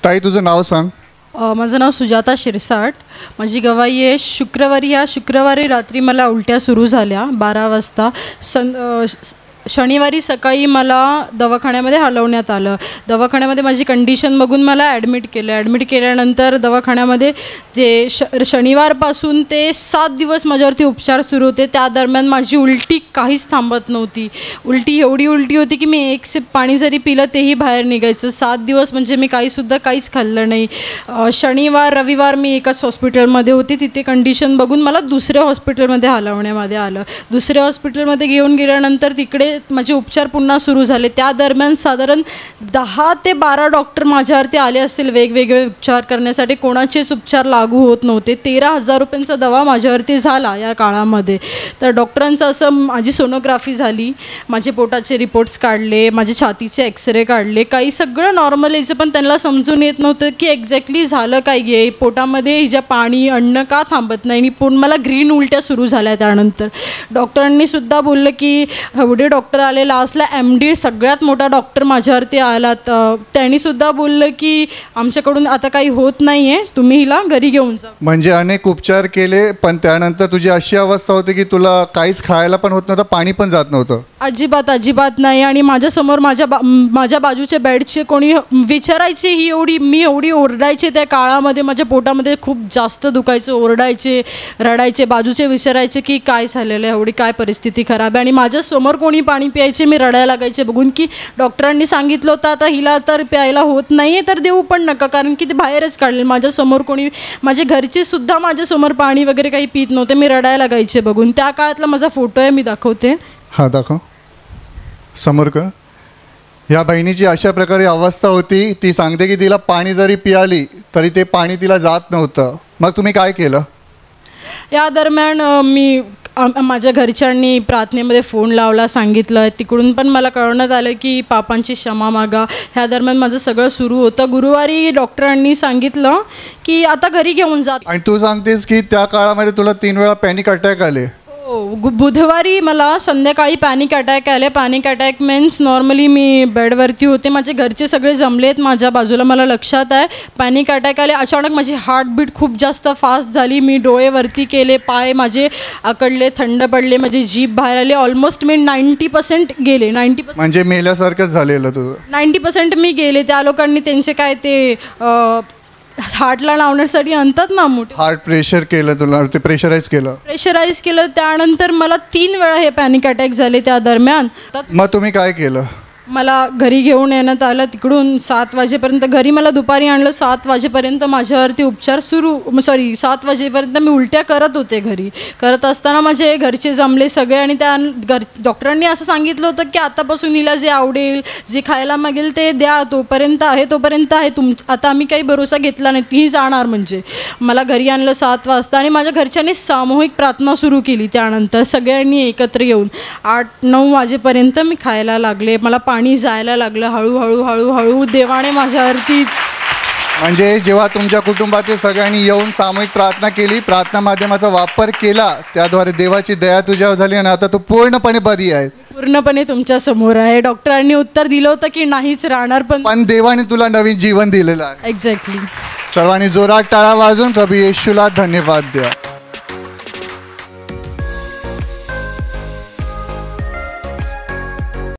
ताई तुझं नाव सांग. माझं नाव सुजाता शिरसाट. माझी गवाही आहे शुक्रवारी रात्री मला उलट्या सुरू झाल्या 12 वाजता. शनिवारी सकाळी मला दवाखान्यामध्ये हलवण्यात आलं. दवाखान्यामध्ये माझी कंडिशन बघून मला ॲडमिट केल्यानंतर दवाखान्यामध्ये ते शनिवारपासून ते 7 दिवस माझ्यावरती उपचार सुरू होते. त्या दरम्यान माझी उलटी काहीच थांबत नव्हती. एवढी उलटी होती की मी 1 सिप पाणी जरी पिलं तेही बाहेर निघायचं. 7 दिवस म्हणजे मी काहीच खाल्लं नाही. शनिवार रविवार मी एकाच हॉस्पिटलमध्ये होते. तिथे कंडिशन बघून मला दुसऱ्या हॉस्पिटलमध्ये हलवण्यामध्ये आलं. दुसऱ्या हॉस्पिटलमध्ये घेऊन गेल्यानंतर तिकडे माझे उपचार पुन्हा सुरू झाले. त्या दरम्यान साधारण 10 ते 12 डॉक्टर माझ्यावरती आले असतील वेगवेगळे उपचार करण्यासाठी. कोणाचेच उपचार लागू होत नव्हते. 13,000 रुपयांचा दवा माझ्यावरती झाला या काळामध्ये. तर डॉक्टरांचं असं, माझी सोनोग्राफी झाली, माझे पोटाचे रिपोर्ट्स काढले, माझे छातीचे एक्सरे काढले, काही सगळं नॉर्मल यायचं. पण त्यांना समजून येत नव्हतं की एक्झॅक्टली झालं काय आहे पोटामध्ये. हिच्या पाणी अन्न का थांबत नाही आणि पूर्ण मला ग्रीन उलट्या सुरू झाल्या. त्यानंतर डॉक्टरांनी सुद्धा बोललं की एवढे डॉक्टर आले. लास्टला MD सगळ्यात मोठा डॉक्टर माझ्यावरती आला. त्यांनीसुद्धा बोललं की आमच्याकडून आता काही होत नाही आहे, तुम्ही हिला घरी घेऊन जा. म्हणजे अनेक उपचार केले पण त्यानंतर तुझी अशी अवस्था होती की तुला काहीच खायला पण होत नव्हतं, पाणी पण जात नव्हतं. अजिबात नाही. आणि माझ्यासमोर माझ्या बाजूच्या बेडचे कोणी विचारायचे, मी एवढी ओरडायचे त्या काळामध्ये. माझ्या पोटामध्ये खूप जास्त दुखायचं, ओरडायचे, रडायचे. बाजूचे विचारायचे की काय झालेलं आहे, एवढी काय परिस्थिती खराब आहे. आणि माझ्यासमोर कोणी पाणी प्यायचे, मी रडायला लागायचे बघून की डॉक्टरांनी सांगितलं होतं आता हिला तर प्यायला होत नाही आहे तर देऊ पण नका, कारण की ते बाहेरच काढले. माझ्यासमोर कोणी, माझे घरचे सुद्धा माझ्यासमोर पाणी वगैरे काही पित नव्हते. मी रडायला लागायचे बघून. त्या काळातला माझा फोटो आहे, मी दाखवते. हां दाखव समोर कर. ह्या बहिणीची अशा प्रकारे अवस्था होती. ती सांगते की तिला पाणी जरी पियाली तरी ते पाणी तिला जात नव्हतं. मग तुम्ही काय केलं? या दरम्यान मी माझ्या घरच्यांनी प्रार्थनेमध्ये फोन लावला, सांगितलं. तिकडून पण मला कळवण्यात आलं की पापांची क्षमा मागा. ह्या दरम्यान माझं सगळं सुरू होतं. गुरुवारी डॉक्टरांनी सांगितलं की आता घरी घेऊन जा. आणि तू सांगतेस की त्या काळामध्ये तुला 3 वेळा पॅनिक अटॅक आले. बुधवारी मला संध्याकाळी पॅनिक अटॅक आले. पॅनिक अटॅक मीन्स नॉर्मली मी बेडवरती होते, माझे घरचे सगळे जमलेत माझ्या बाजूला, मला लक्षात आहे. पॅनिक अटॅक आले. अचानक माझी हार्टबीट खूप जास्त फास्ट झाली. मी डोळे वरती केले, पाय माझे आकडले, थंड पडले, माझी जीभ बाहेर आली. ऑलमोस्ट मी 90% गेले. 90% म्हणजे मेल्यासारखंच झालेलं तुझं. 90% मी गेले. त्या लोकांनी त्यांचे काय ते हार्टला लावण्यासाठी आणतात ना मोठे, हार्ट प्रेशर केलं तुला, ते प्रेशराईज केलं. त्यानंतर मला 3 वेळा हे पॅनिक अटॅक झाले त्या दरम्यान. मग तुम्ही काय केलं? मला घरी घेऊन येण्यात आलं. तिकडून 7 वाजेपर्यंत घरी मला दुपारी आणलं. 7 वाजेपर्यंत माझ्यावरती उपचार 7 वाजेपर्यंत मी उलट्या करत होते. घरी करत असताना माझे घरचे जमले सगळे आणि त्या डॉक्टरांनी असं सांगितलं होतं की आतापासून हिला जे आवडेल, जे खायला मागेल ते द्या, तोपर्यंत आहे. आता आम्ही काही भरोसा घेतला नाही, ती जाणार. म्हणजे मला घरी आणलं 7 वाजता आणि माझ्या घरच्यांनी सामूहिक प्रार्थना सुरू केली. त्यानंतर सगळ्यांनी एकत्र येऊन 8-9 वाजेपर्यंत मी खायला लागले. मला पाणी जायला लागलं हळूहळू. देवाने माझ्यावरती, म्हणजे जेव्हा तुमच्या कुटुंबातील सगळ्यांनी येऊन सामूहिक प्रार्थना केली, प्रार्थना माध्यमाचा वापर केला, त्याद्वारे देवाची दया तुझ्यावर झाली आणि आता तू पूर्णपणे बरी आहे. पूर्णपणे तुमच्या समोर आहे. डॉक्टरांनी उत्तर दिलं होतं की नाहीच राहणार, पण देवाने तुला नवीन जीवन दिलेलं आहे. एक्झॅक्टली. सर्वांनी जोरात टाळ्या वाजून प्रभू येशूला धन्यवाद द्या.